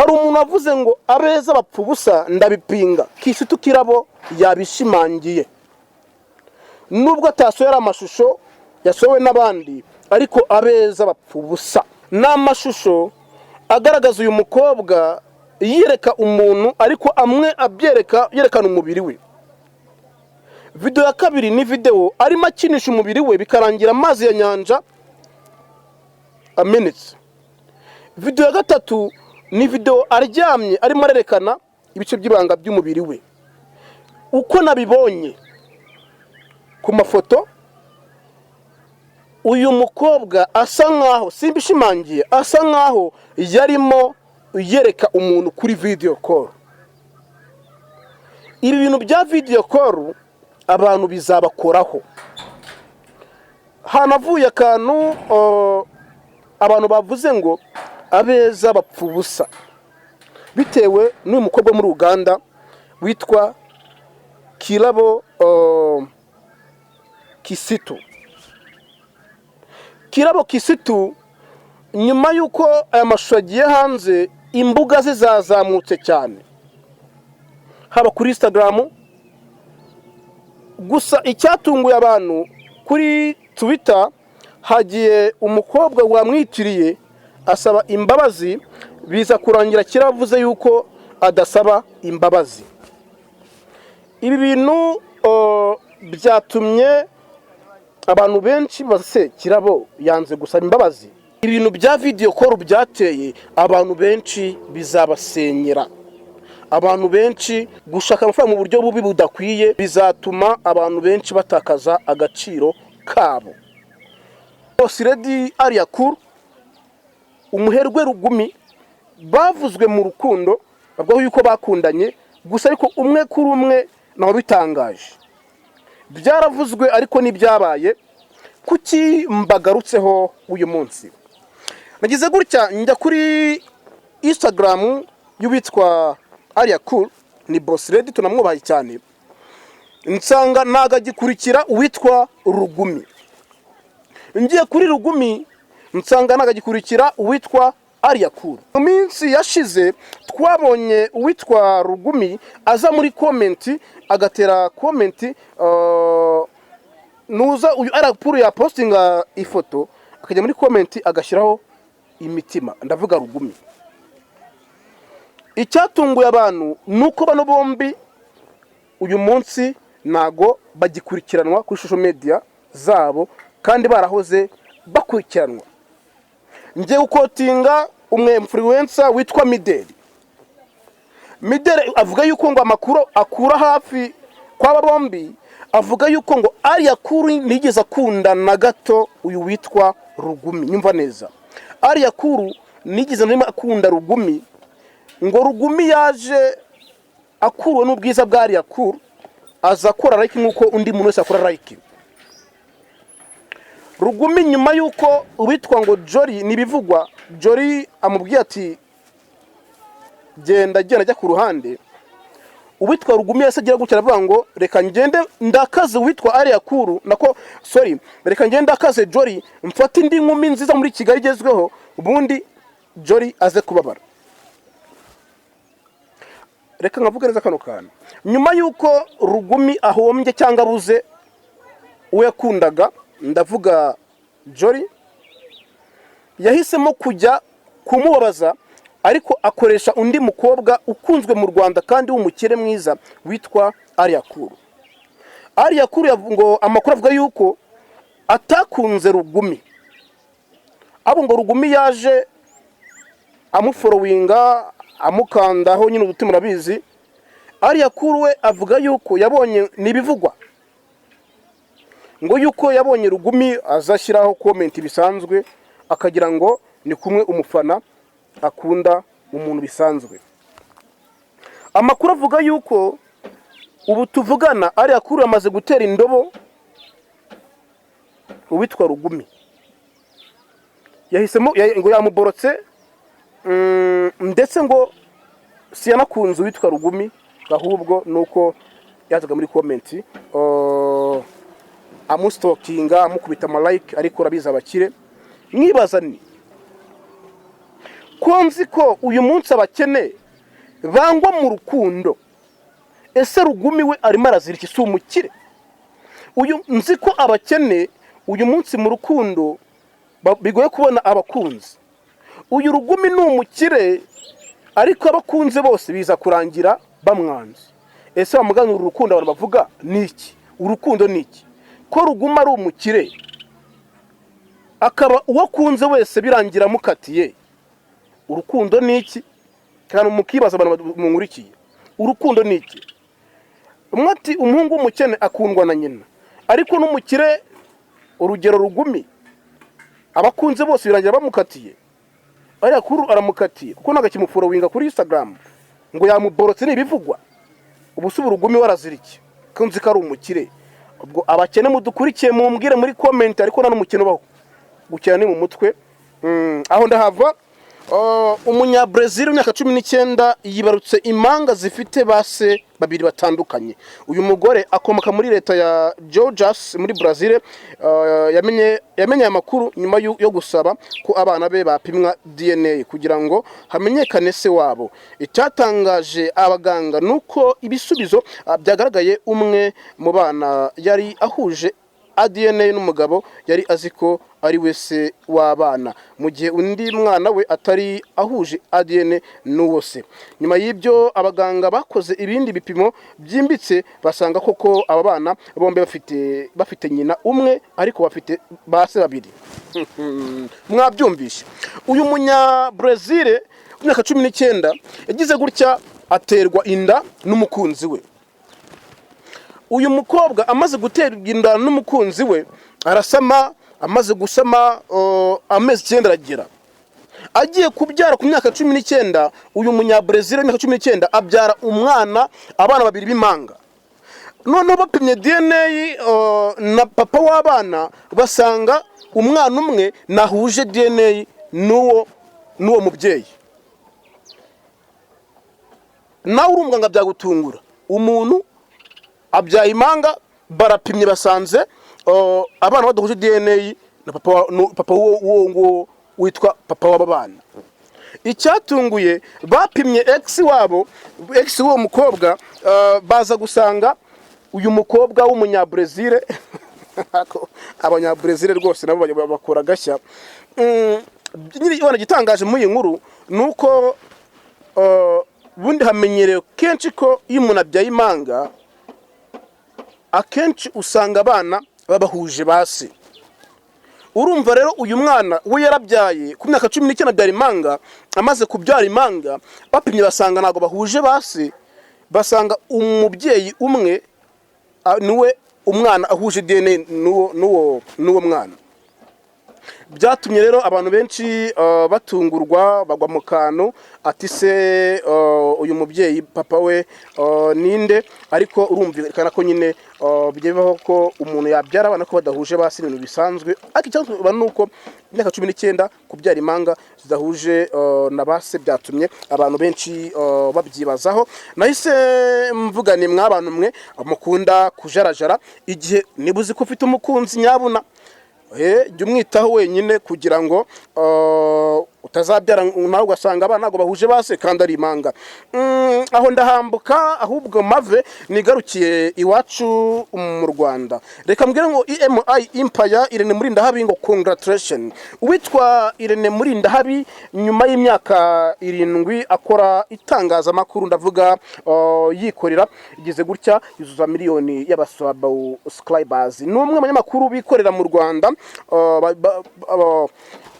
hari umuntu wavuze ngo abeza bapfa ubusa, ndabipinga. Kisitu Kirabo yabishimangiye, nubwo atasohora amashusho yasohowe n'abandi, ariko abeza bapfa ubusa. N'amashusho agaragaza uyu mukobwa yereka umuntu, ariko amwe yerekana umubiri we. Video ya kabiri ni video arimo akinisha umubiri we bikarangira amazi ya nyanja amenetse. Video ya gatatu ni video aryamye arimo arerekana ibice by'ibanga by'umubiri we. Uko nabibonye ku mafoto, uyu mukobwa asa nkaho, simbishimangiye, asa nkaho yarimo yereka umuntu kuri video call. Ibi bintu bya video call abantu bizabakoraho. Hanavuye akantu abantu bavuze ngo abeza bapfa ubusa, bitewe n'uyu mukobwa muri Uganda witwa Kirabo Kisitu. Kirabo Kisitu, nyuma yuko aya mashusho agiye hanze, imbuga ze zazamutse cyane, haba kuri Instagram. Gusa icyatunguye abantu kuri Twitter, hagiye umukobwa wamwitiriye asaba imbabazi, biza kurangira kiravuze yuko adasaba imbabazi. Ibi bintu byatumye abantu benshi base Kirabo yanze gusaba imbabazi. Ibintu bya video call byateye abantu benshi bizabasenyera. Abantu benshi gushaka amafaranga mu buryo bubi budakwiye bizatuma abantu benshi batakaza agaciro kabo. Boss Lady Alia Cool, umuherwe Rugumi, bavuzwe mu rukundo, bavuga yuko bakundanye, gusa ariko umwe kuri umwe naho bitangaje. Byaravuzwe ariko nibyabaye. Kuki mbagarutseho uyu munsi? Nagize gutya njya kuri Instagram y'ubitwa Alia Cool, ni Boss Lady, tunamwubaye cyane. Nsanga nagagikurikira uwitwa Rugumi. Ngiye kuri Rugumi, nsanga nagagikurikira uwitwa Alia Cool. Mu minsi yashize twabonye uwitwa Rugumi aza muri comment, agatera comment nuza uyu Alia Cool ya postinga ifoto, akajya muri comment agashyiraho imitima. Ndavuga Rugumi. Icyatunguye abantu nuko bano bombi uyu munsi nago bagikurikiranwa kuri social media zabo, kandi barahoze bakurikiranwa. Ngiye gukotinga umwe influencer witwa Mideli. Mideli avuga yuko ngo amakuru akura hafi kwa bombi, avuga yuko ngo Alia Cool nigeze akunda na gato uyu witwa Rugumi. Nyumva neza, Alia Cool nigeze nima akunda Rugumi, ngo Rugumi yaje akuruwe n'ubwiza bwa Alia Cool, aza akora like nkuko undi muntu wese akora like. Rugumi nyuma yuko ubitwa ngo Jolly nibivugwa, Jolly amubwiye ati genda ajya ku ruhande, ubitwa Rugumi yasagira gutya aravuga ngo reka ngende ndakaze ubitwa Alia Cool, reka ngende ndakaze Jolly, mfata indi nkumi nziza muri Kigali igezweho, ubundi Jolly aze kubabara. Reka nkavuga neza kano kana. Nyuma yuko Rugumi ahombye cyangwa abuze uwo yakundaga, ndavuga Jolly, yahisemo kujya kumubabaza, ariko akoresha undi mukobwa ukunzwe mu Rwanda kandi w'umukire mwiza witwa Alia Cool. Alia Cool ngo amakuru avuga yuko atakunze Rugumi, abo ngo Rugumi yaje amufollowinga, amukandaho nyine ubutima urabizi. Alia Cool we avuga yuko yabonye nibivugwa ngo yuko yabonye Rugumi azashyiraho comment bisanzwe, akagira ngo ni kumwe umufana akunda umuntu bisanzwe. Amakuru avuga yuko ubu tuvugana Alia Cool amaze gutera indobo uwitwa Rugumi. Yahisemo ngo yamuborotse, ndetse ngo siyanakunze uwitwa Rugumi, ahubwo nuko yazaga muri comment amustokinga, amukubita ama like, ariko rabiza abakire. Mwibaza ni ko nzi ko uyu munsi abakene bangwa mu rukundo. Ese Rugumi we arimo arazira iki? Si umukire? Uyu nzi ko abakene uyu munsi mu rukundo bigoye kubona abakunzi. Uyu Rugumi ni umukire, ariko abakunze bose biza kurangira bamwanze. Ese bamuganura urukundo abantu bavuga ni iki? Urukundo ni iki? Ko Ruguma ari umukire akaba uwakunze wese birangira mukatiye, urukundo ni iki? Kandi mukibaza abantu mungurikiye, urukundo ni iki? Mwati umuhungu w'umukene akundwa na nyina, ariko n'umukire urugero Rugumi abakunze bose birangira bamukatiye. Ariya kuru aramukatiye kuko nagakimufuro winga kuri Instagram ngo yamuborotse n'ibivugwa. Ubusubu Rugumi waraziriki kunzi ko ari umukire. Ubwo abakene mudukurikiye mumbwire muri comment, ariko nta n'umukino baho gukina ni mu mutwe. Aho ndahava. Umunya Brazil w'imyaka 19 yibarutse impanga zifite base babiri batandukanye. Uyu mugore akomoka muri leta ya Georgias muri Brazil. Yamenye amakuru nyuma yo gusaba ko abana be bapimwa DNA kugira ngo hamenyekane se wabo. Icyatangaje abaganga nuko ibisubizo byagaragaye umwe mu bana yari ahuje ADN n'umugabo yari aziko ari wese w'abana, mu gihe undi mwana we atari ahuje ADN n'uwo se. Nyuma y'ibyo abaganga bakoze ibindi bipimo byimbitse basanga koko aba bana bombe bafite nyina umwe ariko bafite base babiri. Mwabyumvishe. Uyu munya Brazil w'imyaka 19 yagize gutya aterwa inda n'umukunzi we. Uyu mukobwa amaze guterwa inda n'umukunzi we arasama, amaze gusama amezi 9 aragera. Agiye kubyara ku myaka 19, uyu munya Brazil w'imyaka 19 abyara abana babiri b'impanga. None bapimye DNA na papa w'abana basanga umwana umwe nahuje DNA n'uwo mubyeyi. Nawe urumva nga byagutungura, umuntu abyaye impanga barapimye basanze abana badahuje DNA na papa wo witwa papa w'abana. Icyatunguye bapimye ex w'uwo mukobwa, baza gusanga uyu mukobwa w'umunya Brazil abanya Brazil rwose nabo bakora gashya. Nyiri ibona gitangaje muri iyi nkuru nuko bundi hamenyerewe kenshi ko iyo umuntu abyaye impanga akenshi usanga abana babahuje base. Urumva rero uyu mwana we yarabyaye ku myaka 19 abyara impanga, amaze kubyara impanga bapimye basanga nago bahuje base, basanga umubyeyi umwe niwe umwana ahuje DNA n'uwo mwana. Byatumye rero abantu benshi batungurwa bagwa mu kantu ati se uyu mubyeyi papa we ninde? Ariko urumvikana ko nyine byebaho ko umuntu yabyara abana ko badahuje basi ibintu bisanzwe. Ariko icyo nuko imyaka 19 kubyara impanga zidahuje na base byatumye abantu benshi babyibazaho. Nahise mvuga ni mwabantu mwe mukunda kujarajara, igihe nibuzi ko ufite umukunzi nyabuna jya umwitaho wenyine kugira ngo utazabyara nawe ugasanga abana ntago bahuje base kandi ari impanga. Aho ndahambuka ahubwo mave nigarukiye iwacu mu Rwanda. Reka mbwire ngo EMI Empire Irene Murindahabi ngo congratulation. Uwitwa Irene Murindahabi nyuma y'imyaka 7 akora itangazamakuru, ndavuga yikorera, igeze gutya yuzuza miliyoni y'abasubscribers. Ni umwe mu nyamakuru bikorera mu Rwanda.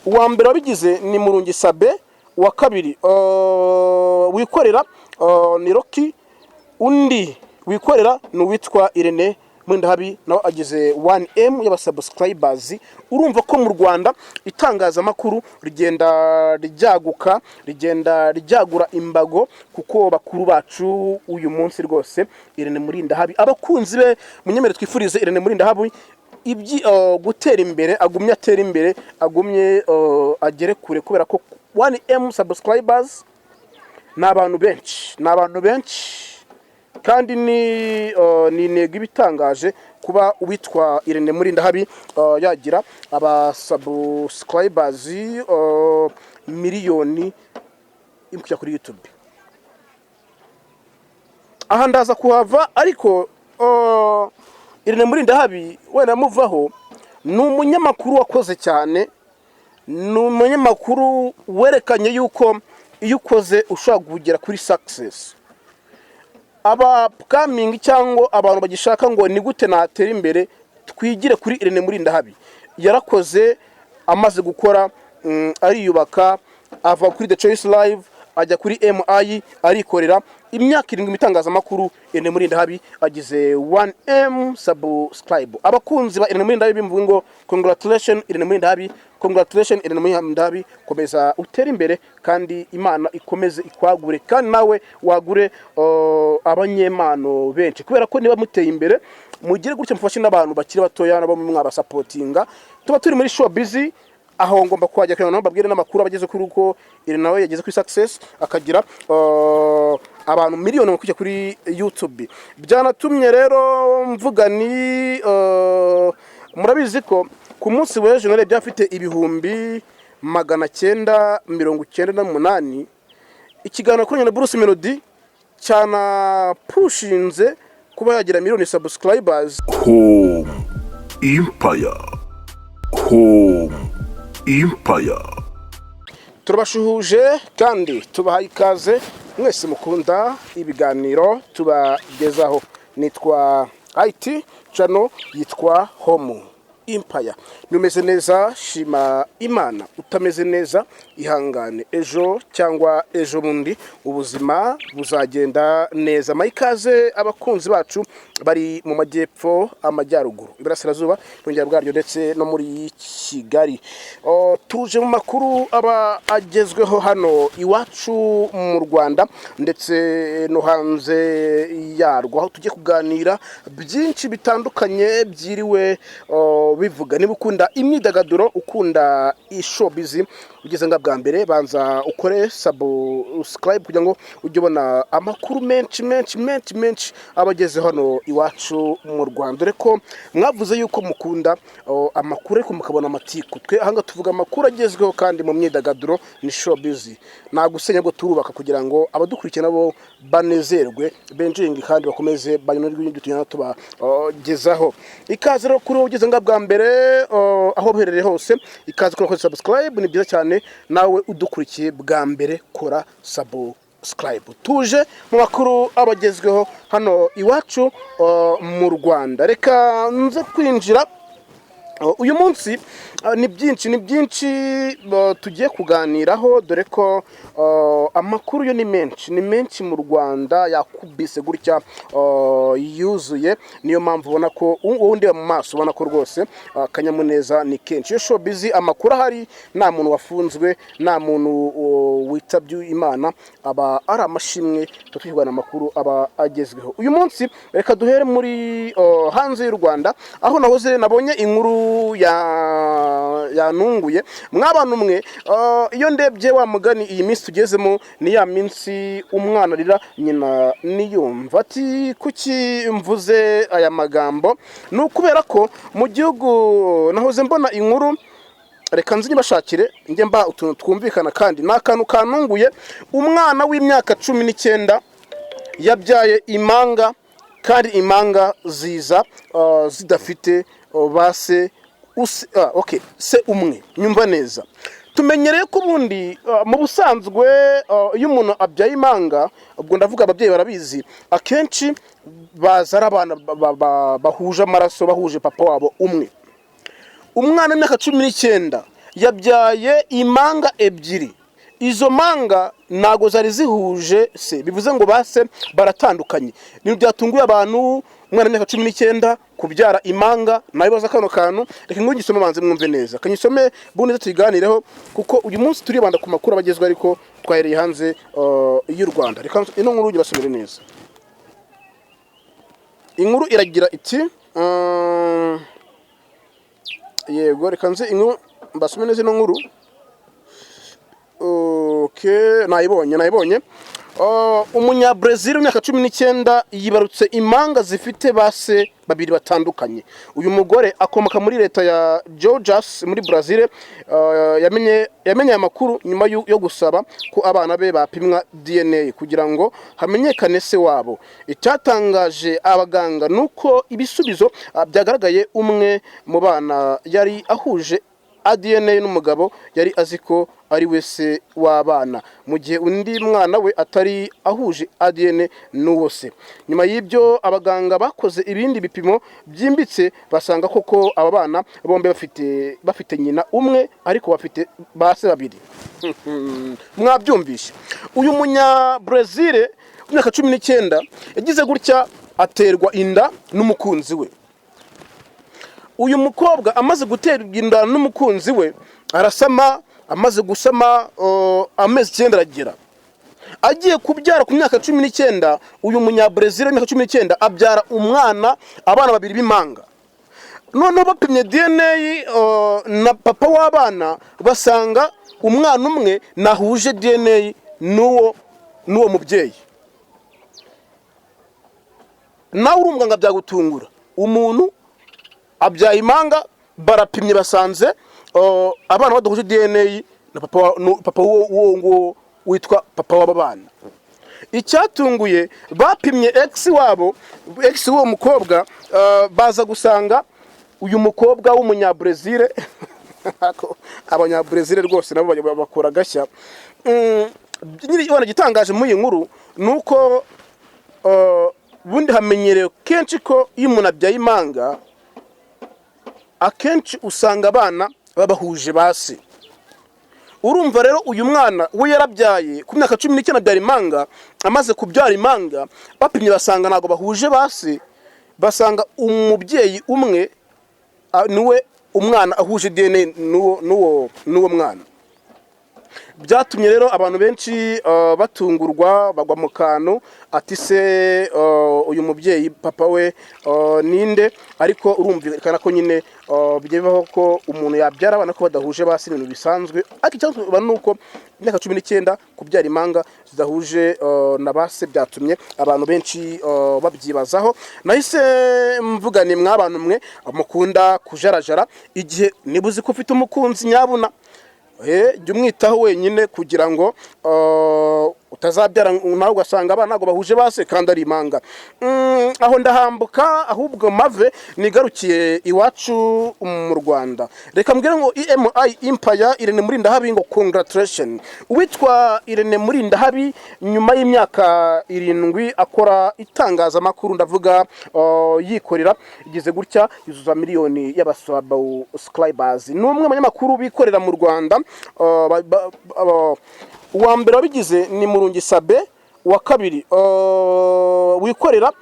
Uwa mbere wabigize ni Murungi Sabe, uwa kabiri wikorera ni Rocky, undi wikorera ni uwitwa Irene Murindahabi nawe agize 1M y'abasubscribers. Urumva ko mu Rwanda itangazamakuru rigenda ryaguka, rigenda ryagura imbago, kuko bakuru bacu uyu munsi rwose Irene Murindahabi abakunzi be munyemere twifurize Irene Murindahabi gutera imbere, agumye atera imbere, agumye agere kure, kubera ko 1M subscribers n'abantu benshi kandi ni intego ibitangaje kuba uwitwa Irene Murindahabi yagira aba subscribers miliyoni imukira kuri YouTube. Aha ndaza kuhava ariko Irene Murindahabi wenda muvaho ni umunyamakuru wakoze cyane, ni umunyamakuru werekanye yuko iyo ukoze ushobora kugera kuri success. Aba upcoming cyangwa abantu bagishaka ngo ni gute natera imbere, twigire kuri Irene Murindahabi. Yarakoze, amaze gukora ariyubaka, ava kuri The Choice Live ajya kuri MI, arikorera imyaka 7 itangazamakuru. Irene Murindahabi agize 1M subscribe. Abakunzi ba Irene Murindahabi bimvuga ngo congratulations Irene Murindahabi, congratulations Irene Murindahabi, komeza utera imbere kandi Imana ikomeze ikwagure, kandi nawe wagure abanyemano benshi, kubera ko niba muteye imbere mugire gutya mufashe n'abantu bakiri batoya nabo mwaba supportinga. Tuba turi muri show busy, aho ngomba kwajya kandi babwire n'amakuru abageze kuri uko Irene nawe yageze kuri success, akagira abantu miliyoni bakujya kuri YouTube. Byanatumye rero mvuga ni murabizi ko ku munsi w'ejo nare byafite ibihumbi 998 ikiganiro kuri na Bruce Melody cyana pushinze kuba yagira miliyoni subscribers. Home Empire, Home Empire. Turabashuhuje kandi tubahaye ikaze mwese mukunda ibiganiro tubagezaho. Nitwa IT channel yitwa Home Empire. Numeze neza, shima Imana. Utameze neza, ihangane, ejo cyangwa ejo bundi ubuzima buzagenda neza. Mayikaze abakunzi bacu bari mu majyepfo, amajyaruguru, iburasirazuba, n'ongera bwaryo ndetse no muri Kigali. Tuje mu makuru aba agezweho hano iwacu mu Rwanda ndetse no hanze yarwo, aho tujye kuganira byinshi bitandukanye byiriwe bivuga. Niba ukunda imyidagaduro, ukunda showbiz, ugeze nga bwa mbere banza ukore subscribe kugira ngo ujye ubona amakuru menshi abageze hano iwacu mu Rwanda. Dore ko mwavuze yuko mukunda amakuru ariko mukabona amatiku. Twe ahanga tuvuga amakuru agezweho kandi mu myidagaduro ni showbiz. Nagusenya ngo turubaka kugira ngo abadukurikira nabo banezerwe, benjingi kandi bakomeze bayonerwe n'ibyo tuba gezaho. Ikaze rero kuri ugeze nga bwa mbere aho buherereye hose, ikaze kuri subscribe. Ni byiza cyane nawe udukurikiye bwa mbere kora subscribe. Tuje mu makuru abagezweho hano iwacu mu Rwanda. Reka nze kwinjira uyu munsi ni byinshi tugiye kuganiraho, dore ko amakuru yo ni menshi mu Rwanda yakubise gutya yuzuye. Niyo mpamvu ubona ko uwundi mu maso ubona ko rwose kanyamuneza ni kenshi. Yo showbiz amakuru ahari, nta muntu wafunzwe, nta muntu witabye Imana, aba ari amashimwe tukigwana amakuru aba agezweho. Uyu munsi reka duhere muri hanze y'u Rwanda, aho nahoze nabonye inkuru yanunguye mwabana umwe. Iyo ndebye wa mugani iyi minsi tugezemo ni ya minsi umwana arira nyina niyumva. Ati kuki mvuze aya magambo? Ni ukubera ko mu gihugu nahoze mbona inkuru, reka nzi nibashakire njye mba utuntu twumvikana kandi nakantu kanunguye. Umwana w'imyaka 19 yabyaye imanga, kandi imanga ziza zidafite base se umwe. Nyumva neza, tumenyereye ko ubundi mu busanzwe iyo umuntu abyaye imanga, ubwo ndavuga ababyeyi barabizi, akenshi bazara abana bahuje amaraso, bahuje papa wabo umwe. Umwana w'imyaka 19 yabyaye imanga ebyiri. Izo manga nago zari zihuje se, bivuze ngo base baratandukanye. Ni byatunguye abantu. Umwana w'imyaka 19 kubyara imanga, nabibaza kano kantu. Reka ngo gisome manze mwumve neza, kanyisome buneze tuyiganireho, kuko uyu munsi turibanda ku makuru abagezwe ariko twahereye hanze y'u Rwanda. Reka ino nkuru ugibasomere neza. Inkuru iragira iti yego, reka nze inkuru mbasome neza ino nkuru. Nayibonye. Umunyabrazil w'imyaka 19 yibarutse impanga zifite base babiri batandukanye. Uyu mugore akomoka muri leta ya Georgias muri Brazil. Yamenye amakuru nyuma yo gusaba ko abana be bapimwa DNA kugira ngo hamenyekane se wabo. Icyatangaje abaganga nuko ibisubizo byagaragaye umwe mu bana yari ahuje ADN n'umugabo yari aziko ari wese w'abana, mu gihe undi mwana we atari ahuje ADN n'uwo se. Nyuma y'ibyo abaganga bakoze ibindi bipimo byimbitse basanga koko aba bana bombe bafite nyina umwe ariko bafite base babiri. Mwabyumvishe. Uyu munya Brazil w'imyaka 19 yagize gutya aterwa inda n'umukunzi we. Uyu mukobwa amaze guterwa inda n'umukunzi we arasama, amaze gusama amezi 9 aragera. Agiye kubyara ku myaka 19, uyu munya Brazil w'imyaka 19 abyara abana babiri b'impanga. None bapimye DNA na papa w'abana basanga umwana umwe nahuje DNA n'uwo mubyeyi. Nawe urumva nga byagutungura. Umuntu abyaye impanga barapimye basanze abana badahuje DNA na papa wo witwa papa w'abana. Icyatunguye bapimye ex w'uwo mukobwa baza gusanga uyu mukobwa w'umunyabrazil abanyabrazil rwose nabo bakora gashya. Nyiri ibona gitangaje muri iyi nkuru nuko bundi hamenyerewe kenshi ko iyo umuntu abyaye impanga akenshi usanga abana babahuje base. Urumva rero uyu mwana we yarabyaye ku myaka 19 abyara impanga, amaze kubyara impanga bapimye basanga nago bahuje base, basanga umubyeyi umwe niwe umwana ahuje DNA n'uwo mwana. Byatumye rero abantu benshi batungurwa bagwa mu kantu ati se uyu mubyeyi papa we ninde, ariko urumvikana ko nyine byebaho ko umuntu yabyara abana ko badahuje basi ibintu bisanzwe. Ariko icyo nuko imyaka 19 kubyara impanga zidahuje na base byatumye abantu benshi babyibazaho. Nahise mvuga ni mw'abantu mwe mukunda kujarajara, igihe nibuzi ko ufite umukunzi nyabuna jya umwitaho wenyine kugira ngo utazabyara nawe ugasanga abana ntabwo bahuje base kandi ari impanga. Aho ndahambuka ahubwo mave nigarukiye iwacu mu Rwanda. Reka mbwire ngo EMI Empire Irene Murindahabi ngo congratulation. Uwitwa Irene Murindahabi nyuma y'imyaka 7 akora itangazamakuru, ndavuga yikorera, igize gutya yuzuza miliyoni y'abasubscribers. N'umwe mu banyamakuru bikorera mu Rwanda. Uwa mbere wabigize ni Murungi Sabe, wa kabiri wikorera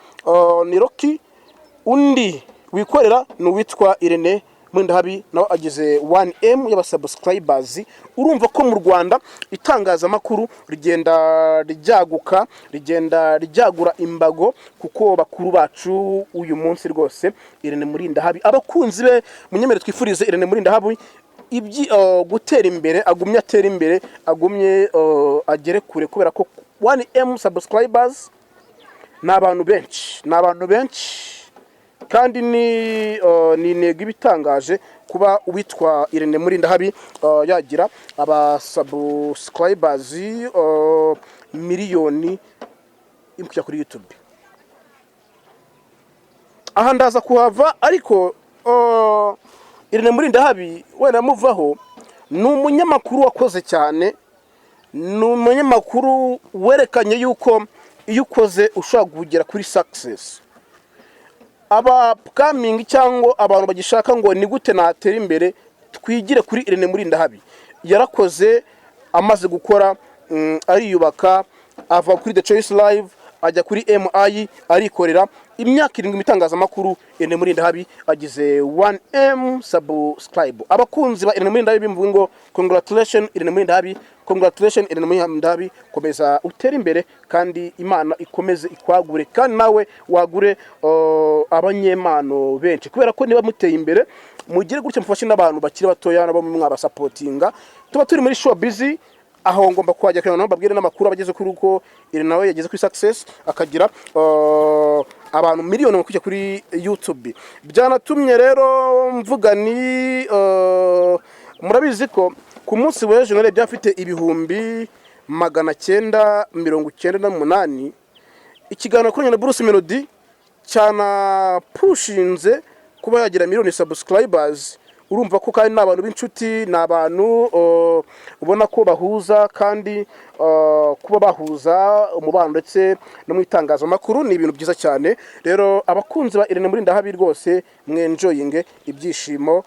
ni Rocky, undi wikorera ni witwa Irene Murindahabi nawe agize 1M y'abasubscribers. Urumva ko mu Rwanda itangazamakuru rigenda ryaguka, rigenda ryagura imbago, kuko bakuru bacu uyu munsi rwose Irene Murindahabi abakunzi be munyemere twifurize Irene Murindahabi gutera imbere, agumye atera imbere, agumye agere kure, kubera ko 1M subscribers n'abantu benshi kandi ni intego ibitangaje kuba uwitwa Irene Murindahabi yagira abasubscribers miliyoni imukira kuri YouTube. Aha ndaza kuhava, ariko Irene Murindahabi wenda muvaho ni umunyamakuru wakoze cyane, ni umunyamakuru werekanye yuko iyo ukoze ushobora kugera kuri success. Upcoming cyangwa abantu bagishaka ngo ni gute natera imbere, twigire kuri Irene Murindahabi. Yarakoze, amaze gukora ariyubaka, ava kuri The Choice Live ajya kuri MI arikorera. Imyaka 7 itangazamakuru, Irene Murindahabi agize 1M subscribe. Abakunzi ba Irene Murindahabi mvuga ngo congratulation Irene Murindahabi, congratulation Irene Murindahabi, komeza utera imbere kandi Imana ikomeze ikwagure, kandi nawe wagure abanyemano benshi, kubera ko niba muteye imbere mugire gutya mufashe n'abantu bakiri batoya nabo mwaba supportinga. Tuba turi muri show busy, aho ngomba kuhajya kugira ngo babwire n'amakuru abageze kuri uko Irene nawe yageze kuri success akagira abantu miliyoni mu kujya kuri YouTube. Byanatumye rero mvuga ni murabizi ko ku munsi w'ejo nare byafite ibihumbi 998 ikiganiro kuri nyine Bruce Melody cyana pushinze kuba yagira miliyoni subscribers. Urumva ko kandi n'abantu b'inshuti n'abantu ubona ko bahuza kandi kuba bahuza umubano ndetse no mwitangazamakuru ni ibintu byiza cyane. Rero abakunzi ba Irene Murindahabi rwose mwenjoyinge ibyishimo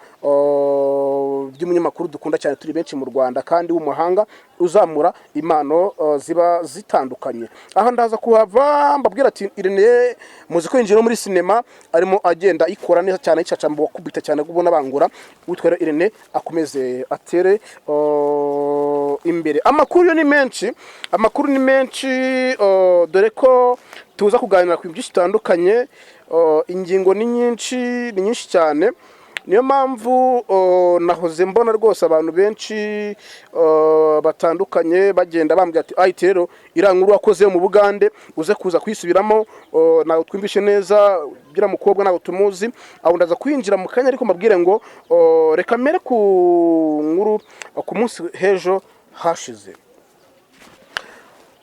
by'umunyamakuru dukunda cyane turi benshi mu Rwanda kandi w'umuhanga uzamura impano ziba zitandukanye. Aha ndaza kuhava mbabwira ati Irene muzi ko yinjira muri sinema arimo agenda ikora neza cyane icacamba wakubita cyane kubona bangura witwa Irene akomeze atere imbere. Amakuru yo ni menshi, dore ko tuza kuganira ku byinshi bitandukanye, ingingo ni nyinshi cyane. Niyo mpamvu nahoze mbona rwose abantu benshi batandukanye bagenda bambwira ati ayite rero irankuru wakoze mu Bugande uze kuza kwisubiramo nawe twumvishe neza gira mukobwa nawe tumuzi aho ndaza kwinjira mu kanya ariko mabwire ngo reka mere ku nkuru ku munsi hejo hashize.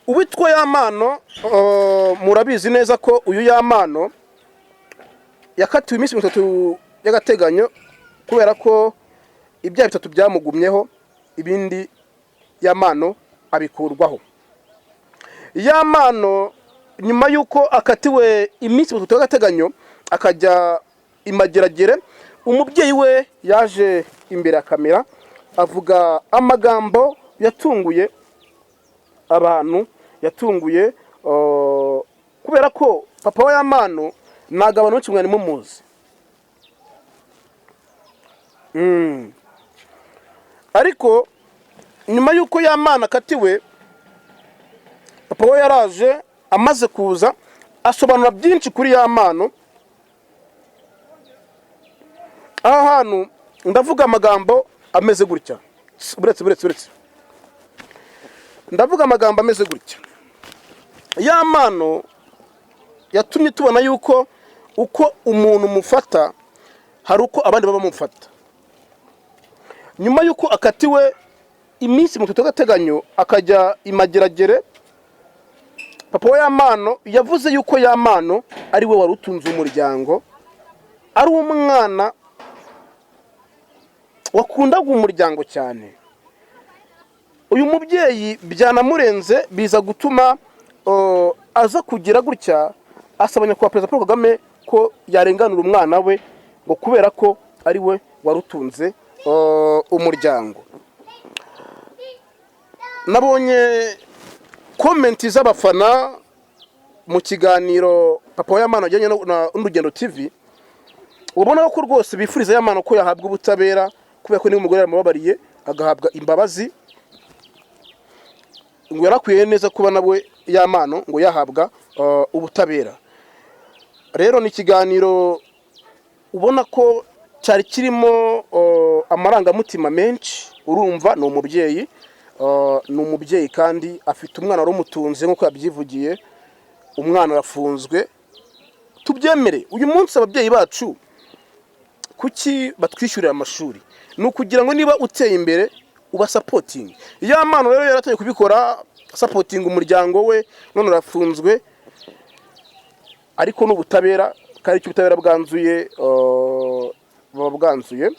Uwitwa Yamano murabizi neza ko uyu Yamano yakatiwe iminsi 3 y'agateganyo kubera ko ibyaha 3 byamugumyeho ibindi Yamano abikurwaho. Yamano nyuma yuko akatiwe iminsi 3 y'agateganyo akajya imageragere, umubyeyi we yaje imbere ya kamera avuga amagambo yatunguye abantu, yatunguye kubera ko papa wa Yamano naga abantu benshi mwari mumuzi. Ariko nyuma yuko Yamano akatiwe papa we yaraje amaze kuza asobanura byinshi kuri Yamano. Aha hantu ndavuga amagambo ameze gutya, buretse ndavuga amagambo ameze gutya. Yamano yatumye tubona yuko uko umuntu mufata hari uko abandi baba mufata. Nyuma yuko akatiwe iminsi 3 y'agateganyo akajya imageragere, papa wa Yamano yavuze yuko Yamano ari we warutunze umuryango, ari umwana wakundaga umuryango cyane. Uyu mubyeyi byanamurenze biza gutuma aza kugira gutya asabanya kwa Perezida Paul Kagame ko yarenganura umwana we ngo kubera ko ari we warutunze umuryango. Nabonye komenti z'abafana mu kiganiro papa wa Yamano ajyanye n'Urugendo TV, ubona ko rwose bifuriza Yamano ko yahabwa ubutabera kubera ko ni umugore yamubabariye agahabwa imbabazi, ngo yarakwiye neza kuba nawe Yamano ngo yahabwa ubutabera. Rero ni ikiganiro ubona ko cyari kirimo amarangamutima menshi. Urumva ni umubyeyi kandi afite umwana warumutunze nk'uko yabyivugiye, umwana arafunzwe. Tubyemere uyu munsi ababyeyi bacu kuki batwishyurira amashuri, ni ukugira ngo niba uteye imbere uba supporting. Yamano rero yaratangiye kubikora supporting umuryango we, none arafunzwe ariko n'ubutabera kandi cy'ubutabera bwanzuye baba bwanzuye.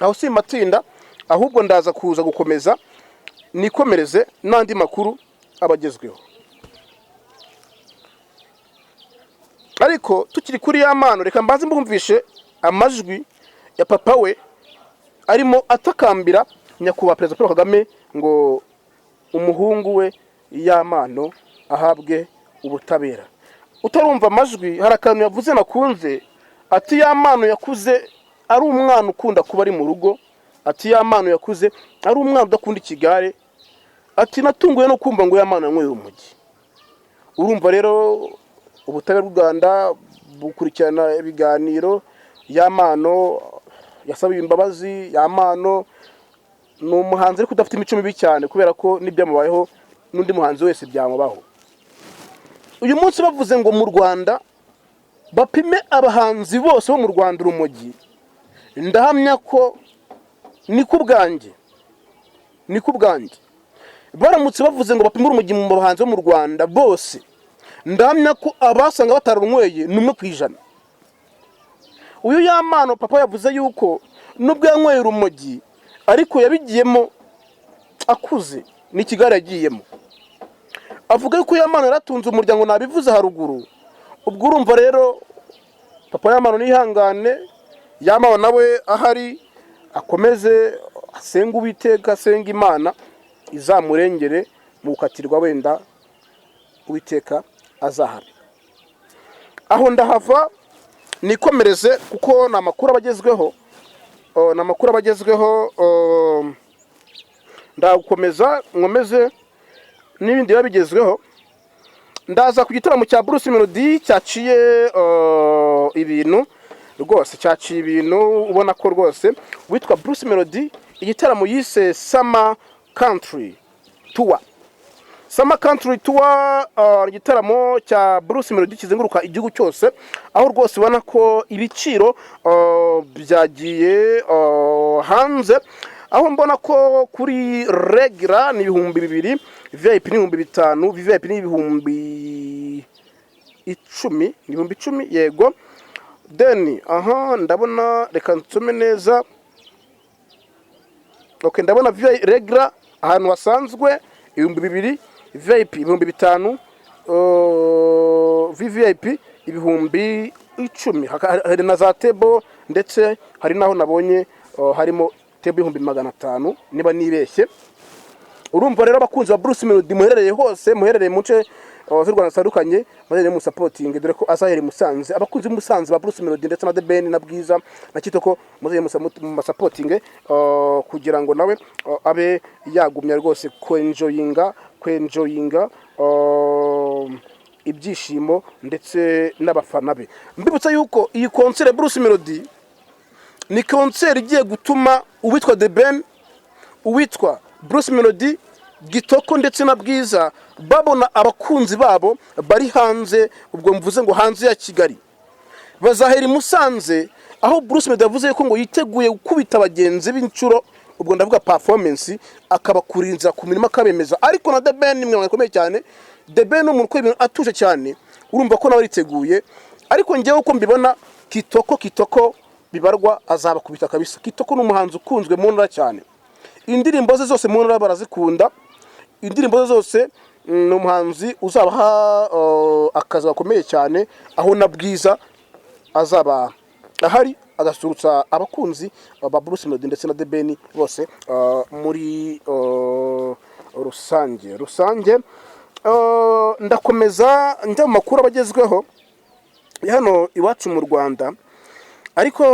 Aho si matinda ahubwo ndaza kuza gukomeza nikomereze n'andi makuru abagezweho. Ariko tukiri kuri Yamano reka mbanze mbumvishe amajwi ya papa we arimo atakambira nyakubahwa Perezida Paul Kagame ngo umuhungu we Yamano ahabwe ubutabera. Utarumva amajwi hari akantu yavuze nakunze, ati Yamano yakuze ari umwana ukunda kuba ari mu rugo, ati Yamano yakuze ari umwana udakunda ikigare, ati natunguye no kumva ngo Yamano yanyweye umugi. Urumva rero ubutabera bw'u Rwanda bukurikirana ibiganiro. Yamano yasabiye imbabazi, Yamano ni umuhanzi ariko udafite imico mibi cyane, kubera ko n'ibyamubayeho n'undi muhanzi wese byamubaho. Uyu munsi bavuze ngo mu Rwanda bapime abahanzi bose bo mu Rwanda urumogi, ndahamya ko ni ku bwanjye baramutse bavuze ngo bapime urumogi mu bahanzi bo mu Rwanda bose, ndahamya ko abasanga batarunyweye ni 1%. Uyu Yamano papa yavuze yuko nubwo yanyweye urumogi ariko yabigiyemo akuze, ni Kigali yagiyemo. Avuga yuko Yamano yaratunze umuryango, nabivuze haruguru. Ubwo urumva rero papa Yamano nihangane, Yamano nawe ahari akomeze asenga Uwiteka, asenga Imana izamurengere mu gukatirwa, wenda Uwiteka azahari. Aho ndahava nikomereze kuko na makuru abagezweho, ndagukomeza nkomeze n'ibindi babigezweho. Ndaza ku gitaramo cya Bruce Melody cyaciye ibintu rwose, cyaciye ibintu ubona ko rwose witwa Bruce Melody, igitaramo yise Summer Country Tour. Summer Country Tour, igitaramo cya Bruce Melody kizenguruka igihugu cyose, aho rwose ubona ko ibiciro byagiye hanze, aho mbona ko kuri regular ni 2,000, VIP ni 5,000, VIP ni 10,000 yego. Then ndabona, reka nsome neza. Okay, ndabona regular ahantu hasanzwe 2,000, VIP 5,000, VVIP 10,000. Hari na za table, ndetse hari naho nabonye harimo table 500 niba nibeshye. Urumva rero abakunzi ba Bruce Melody muherereye hose, muherereye mu nce z'u Rwanda zitandukanye, muherereye mu supporting, dore ko azahera Musanze. Abakunzi b'Umusanze ba Bruce Melody ndetse na The Ben na Bwiza na Kitoko, muherereye mu supporting kugira ngo nawe abe yagumya rwose kwenjoyinga ibyishimo ndetse n'abafana be. Mbibutsa yuko iyi concert Bruce Melody ni concert igiye gutuma uwitwa The Ben, uwitwa Bruce Melody, Kitoko ndetse na Bwiza babona abakunzi babo bari hanze. Ubwo mvuze ngo hanze ya Kigali, bazahera Musanze, aho Bruce Melody yavuze ko ngo yiteguye gukubita abagenzi b'incuro. Ubwo ndavuga performance, akabakurinza ku mirimo akabemeza. Ariko na The Ben ni mwe akomeye cyane. The Ben ni umuntu ibintu atuje cyane, urumva ko nawe riteguye. Ariko ngewe uko mbibona, Kitoko bibarwa azabakubita kabisa. Kitoko ni umuhanzi ukunzwe mu ntara cyane, indirimbo ze zose mu ntara barazikunda. Indirimbo ze zose ni umuhanzi uzabaha akazi gakomeye cyane, aho na Bwiza azaba ahari agasurutsa abakunzi ba Bruce Melody ndetse na The Ben bose muri rusange. Ndakomeza njya mu makuru abagezweho hano iwacu mu Rwanda, ariko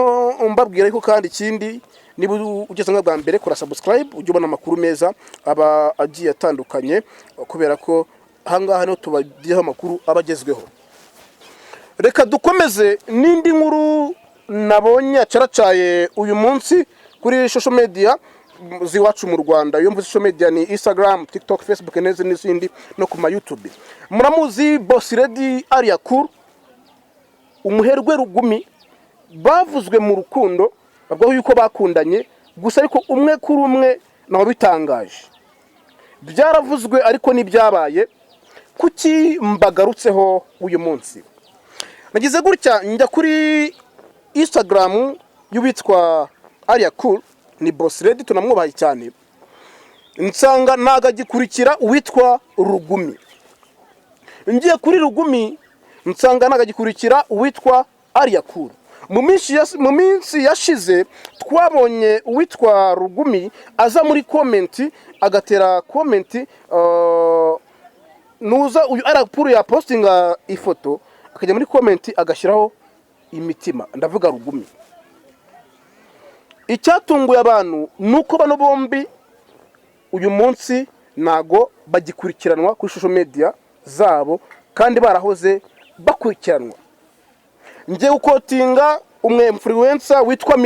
mbabwira ko kandi ikindi, niba ugeze bwa mbere kora subscribe ujye ubona amakuru meza aba agiye atandukanye, kubera ko ahangaha no tubagiyeho amakuru abagezweho. Reka dukomeze n'indi nkuru nabonye acaracaye uyu munsi kuri social media ziwacu mu Rwanda. Iyo mvuze social media ni Instagram, TikTok, Facebook n'izindi no ku YouTube. Muramuzi Boss Lady Aria Cool, umuherwe Rugumi, bavuzwe mu rukundo, bavuga yuko bakundanye, gusa ariko umwe kuri umwe naho bitangaje. Byaravuzwe ariko nibyabaye. Kuki mbagarutseho uyu munsi? Nagize gutya njya kuri Instagram y'ubitwa Aria Cool, ni Boss Lady, tunamwubaha cyane. Nsanga nagagikurikira uwitwa Rugumi. Ngiye kuri Rugumi, nsanga nagagikurikira uwitwa Aria Cool. Mu minsi yashize twabonye uwitwa Rugumi aza muri comment, agatera comment, nuza uyu Aria Cool ya postinga ifoto, akajya muri comment agashyiraho imitima. Ndavuga Rugumi. Icyatunguye abantu nuko bano bombi uyu munsi nago bagikurikiranwa kuri social media zabo, kandi barahoze bakurikiranwa. Ngiye gukotinga umwe influencer witwa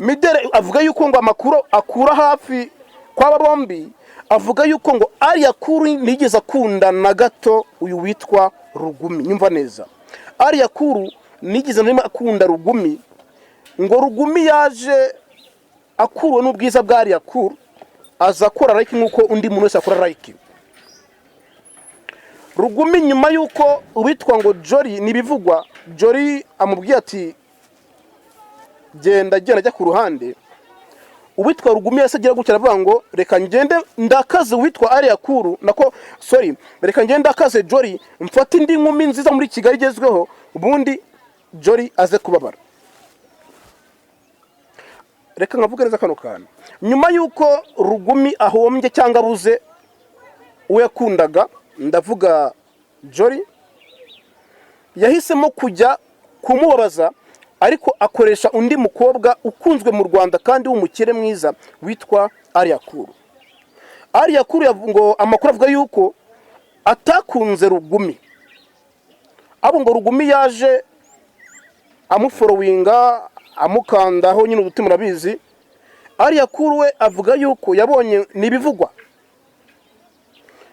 Midere avuga yuko ngo amakuru akura hafi kw'aba bombi, avuga yuko ngo Ariya Kuru nigeze akunda na gato uyu witwa Rugumi. Nyumva neza, Ariya Kuru nigeze nima akunda Rugumi, ngo Rugumi yaje akuruwe n'ubwiza bwa Ariya Kuru, aza akora like nk'uko undi muntu wese akora like. Rugumi nyuma yuko uwitwa ngo Jolly nibivugwa, Jolly amubwiye ati genda ajya ku ruhande, uwitwa Rugumi yase agira gutya aravuga ngo reka ngende ndakaze uwitwa Ariya Kuru reka ngende ndakaze Jolly mfata indi nkumi nziza muri Kigali igezweho, ubundi Jolly aze kubabara. Reka nkavuga neza kano kana, nyuma yuko Rugumi ahombye cyangwa abuze uwo yakundaga, ndavuga Jolly, yahisemo kujya kumubabaza, ariko akoresha undi mukobwa ukunzwe mu Rwanda kandi w'umukire mwiza witwa Ariya Kuru. Ariya Kuru ngo amakuru avuga yuko atakunze Rugumi, abo ngo Rugumi yaje amuforowinga amukandaho nyine udutima urabizi. Ariya Kuru we avuga yuko yabonye nibivugwa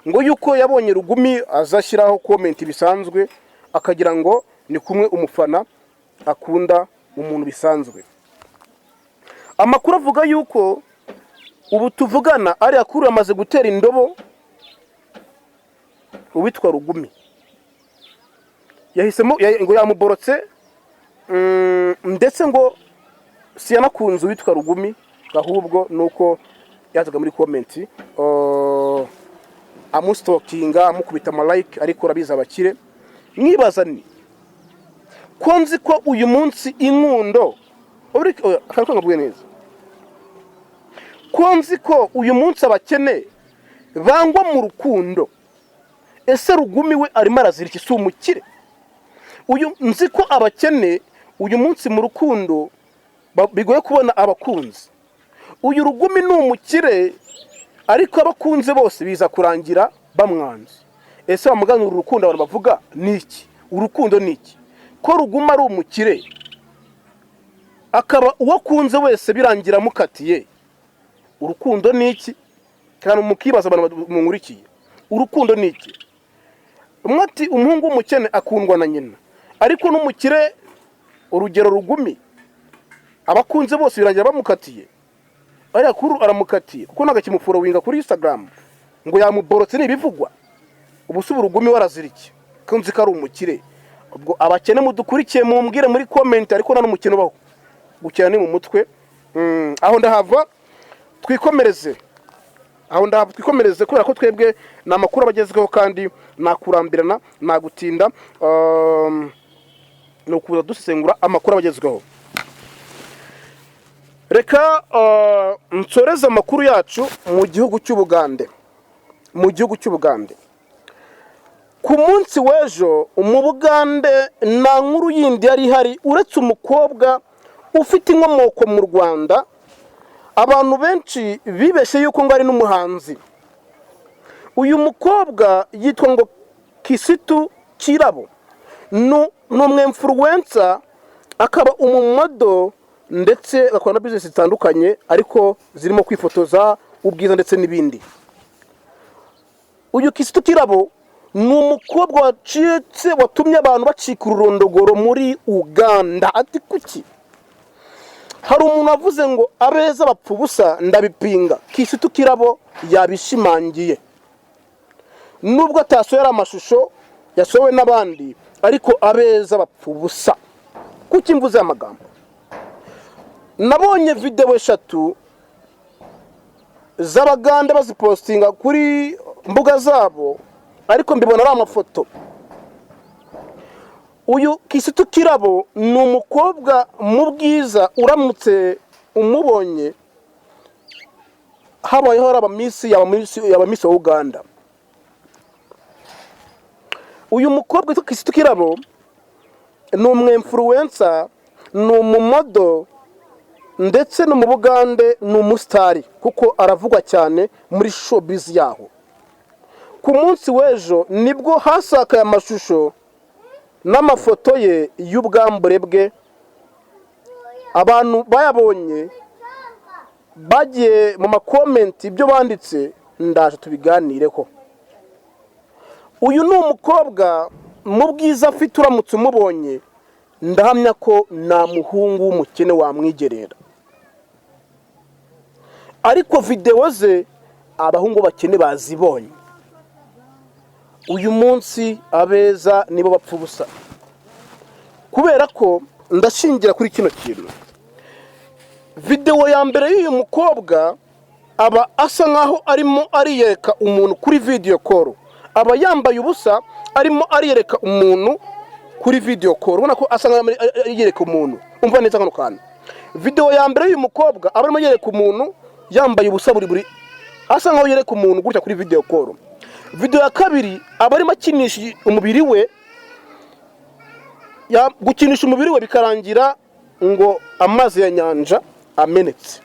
ngo yuko yabonye Rugumi azashyiraho comment bisanzwe, akagira ngo ni kumwe umufana akunda umuntu bisanzwe. Amakuru avuga yuko ubu tuvugana Ariya Kuru yamaze gutera indobo uwitwa Rugumi, yahisemo ngo yamuborotse, ndetse ngo si yanakunze uwitwa Rugumi, ahubwo nuko yazaga muri comment amustokinga amukubita like, ariko urabiza abakire. Mwibaza ni ko nzi ko uyu munsi inkundo akakangabwe neza, ko nzi ko uyu munsi abakene bangwa mu rukundo. Ese Rugumi we arimo arazira iki? Si umukire? Uyu nzi ko abakene uyu munsi mu rukundo bigoye kubona abakunzi. Uyu Rugumi ni umukire, ariko abakunze bose biza kurangira bamwanze. Ese bamuganura urukundo abantu bavuga niki? Urukundo niki? Ko Rugumi ari umukire akaba uwakunze wese birangira mukatiye, urukundo niki? Kandi mukibaza abantu mungurikiye, urukundo niki? Umwati umuhungu w'umukene akundwa na nyina, ariko n'umukire urugero Rugumi abakunze bose birangira bamukatiye. Ariya Kuru aramukatiye kuko nagakimuforowinga kuri Instagram ngo yamuborotse nibivugwa. Ubusubu Rugumi waraziriki kunzi ko ari umukire. Ubwo abakene mudukurikiye mumbwire muri comment, ariko nta n'umukino baho gukina ni mu mutwe. Aho ndahava twikomereze, kubera ko twebwe na makuru abagezweho kandi nakurambirana nagutinda, no kuza dusengura amakuru abagezweho. Reka nsoreze amakuru yacu mu gihugu cy'Ubugande. Ku munsi w'ejo mu Bugande nta nkuru yindi yari ihari uretse umukobwa ufite inkomoko mu Rwanda. Abantu benshi bibeshye yuko ngo ari n'umuhanzi. Uyu mukobwa yitwa ngo Kisitu Kirabo, ni umwinfluencer, akaba umumodo, ndetse akora na business zitandukanye ariko zirimo kwifotoza, ubwiza ndetse n'ibindi. Uyu Kisitu Kirabo ni umukobwa wacitse, watumye abantu bacika ururondogoro muri Uganda. Ati kuki? Hari umuntu avuze ngo abeza bapfa ubusa, ndabipinga. Kisitu Kirabo yabishimangiye, nubwo atasohora amashusho yasohowe n'abandi, ariko abeza bapfa ubusa. Kuki mvuze amagambo? Nabonye video 3 z'Abagande bazipostinga kuri mbuga zabo, ariko mbibona ari amafoto. Uyu Kisitu Kirabo ni umukobwa mu bwiza, uramutse umubonye habayeho abamisi wa Uganda. Uyu mukobwa Kisitu Kirabo ni umwinfluencer, ni umumodo, ndetse no mu Bugande ni umusitari kuko aravugwa cyane muri showbiz yaho. Ku munsi w'ejo nibwo hasakaye amashusho n'amafoto ye y'ubwambure bwe, abantu bayabonye bagiye mu makomenti ibyo banditse ndaje tubiganireho. Uyu ni umukobwa mu bwiza afite, uramutse umubonye ndahamya ko nta muhungu w'umukene wamwigerera, ariko videwo ze abahungu bakene bazibonye. Uyu munsi abeza nibo bapfa ubusa, kubera ko ndashingira kuri kino kintu. Videwo ya mbere y'uyu mukobwa aba asa nkaho arimo ariyereka umuntu kuri video call, aba yambaye ubusa arimo ariyereka umuntu kuri video call, ubona ko asa nkaho ariyereka umuntu. Umva neza kano kantu. Videwo ya mbere y'uyu mukobwa aba arimo yereka umuntu yambaye ubusa buri asa nkaho yereka umuntu gutya kuri video call. Video ya kabiri aba arimo akinisha umubiri we, gukinisha umubiri we bikarangira ngo amazi ya nyanja amenetse.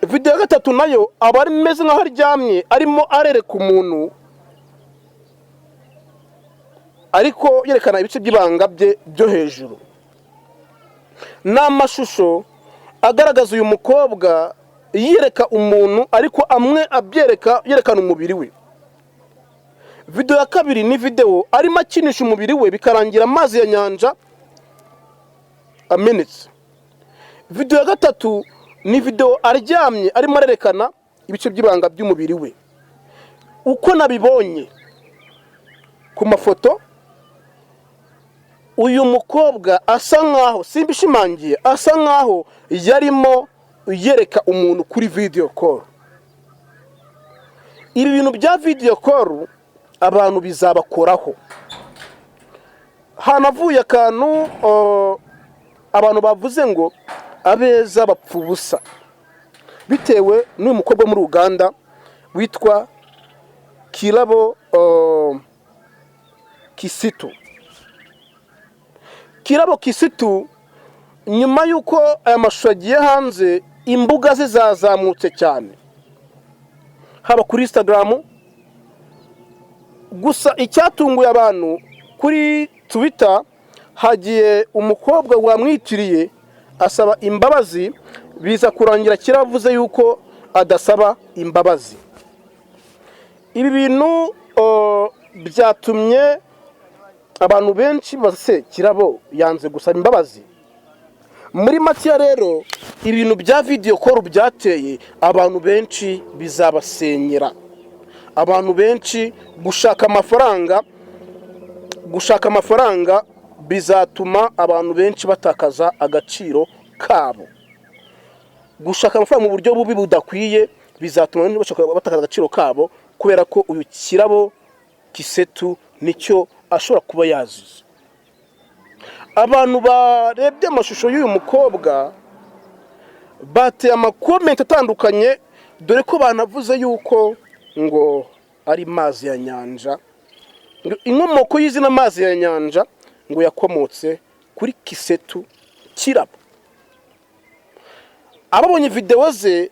Video ya gatatu nayo aba ameze nkaho aryamye arimo arereka umuntu, ariko yerekana ibice by'ibanga bye byo hejuru. N'amashusho agaragaza uyu mukobwa yereka umuntu, ariko amwe yerekana umubiri we. Video ya kabiri ni video arimo akinisha umubiri we bikarangira amazi ya nyanja amenetse. Video ya gatatu ni video aryamye arimo arerekana ibice by'ibanga by'umubiri we. Uko nabibonye ku mafoto, uyu mukobwa asa nkaho, simbishimangiye, asa nkaho yarimo yereka umuntu kuri video call. Ibi bintu bya video call abantu bizabakoraho. Hanavuye akantu abantu bavuze ngo abeza bapfa ubusa, bitewe n'uyu mukobwa muri Uganda witwa Kirabo Kisitu. Kirabo Kisitu, nyuma yuko aya mashusho agiye hanze, imbuga ze zazamutse cyane, haba kuri Instagram. Gusa icyatunguye abantu kuri Twitter, hagiye umukobwa wamwitiriye asaba imbabazi, biza kurangira kiravuze yuko adasaba imbabazi. Ibi bintu byatumye abantu benshi base Kirabo yanze gusaba imbabazi. Muri make rero ibintu bya video call byateye abantu benshi bizabasenyera, abantu benshi gushaka amafaranga bizatuma abantu benshi batakaza agaciro kabo. Gushaka amafaranga mu buryo bubi budakwiye bizatuma abantu batakaza agaciro kabo, kubera ko uyu Kirabo Kisitu nicyo ashobora kuba yazize. Abantu barebye amashusho y'uyu mukobwa bateye amakomenti atandukanye, dore ko banavuze yuko ngo ari mazi ya nyanja. Inkomoko y'izina mazi ya nyanja ngo yakomotse kuri Kisitu Kirabo. Ababonye video ze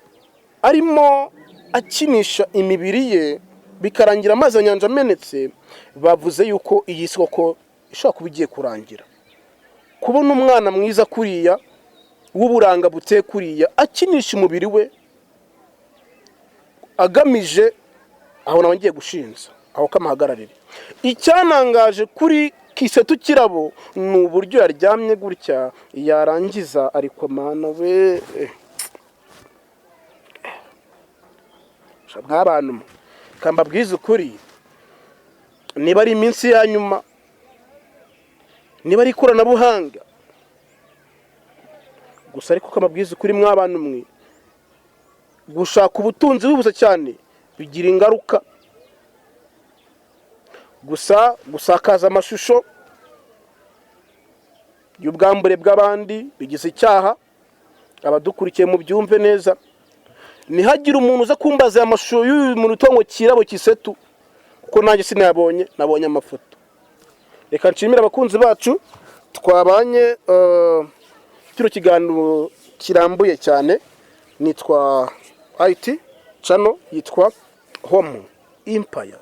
arimo akinisha imibiri ye bikarangira amazi ya nyanja amenetse, bavuze yuko iyi soko ishobora kuba igiye kurangira. Kubona umwana mwiza kuriya w'uburanga buteye kuriya akinisha umubiri we agamije, aho nawe ngiye gushinza aho kamahagararire. Icyanangaje kuri Kisitu Kirabo ni uburyo yaryamye gutya, yarangiza ariko mana we, nk'abantu kambabwiza ukuri, niba ari iminsi ya nyuma, niba ari ikoranabuhanga gusa, ariko kambabwiza ukuri mw'abantu mwe, gushaka ubutunzi bubuze cyane bigira ingaruka. Gusa gusakaza amashusho y'ubwambure bw'abandi bigize icyaha. Abadukurikiye mu byumve neza, nihagira umuntu uza kumbaza amashusho y'uyu muntu utongo Kirabo Kisitu, kuko nanjye sinabonye, nabonye amafoto. Reka nshimire abakunzi bacu twabanye kino kiganiro kirambuye cyane. Nitwa IT channel yitwa Home Empire.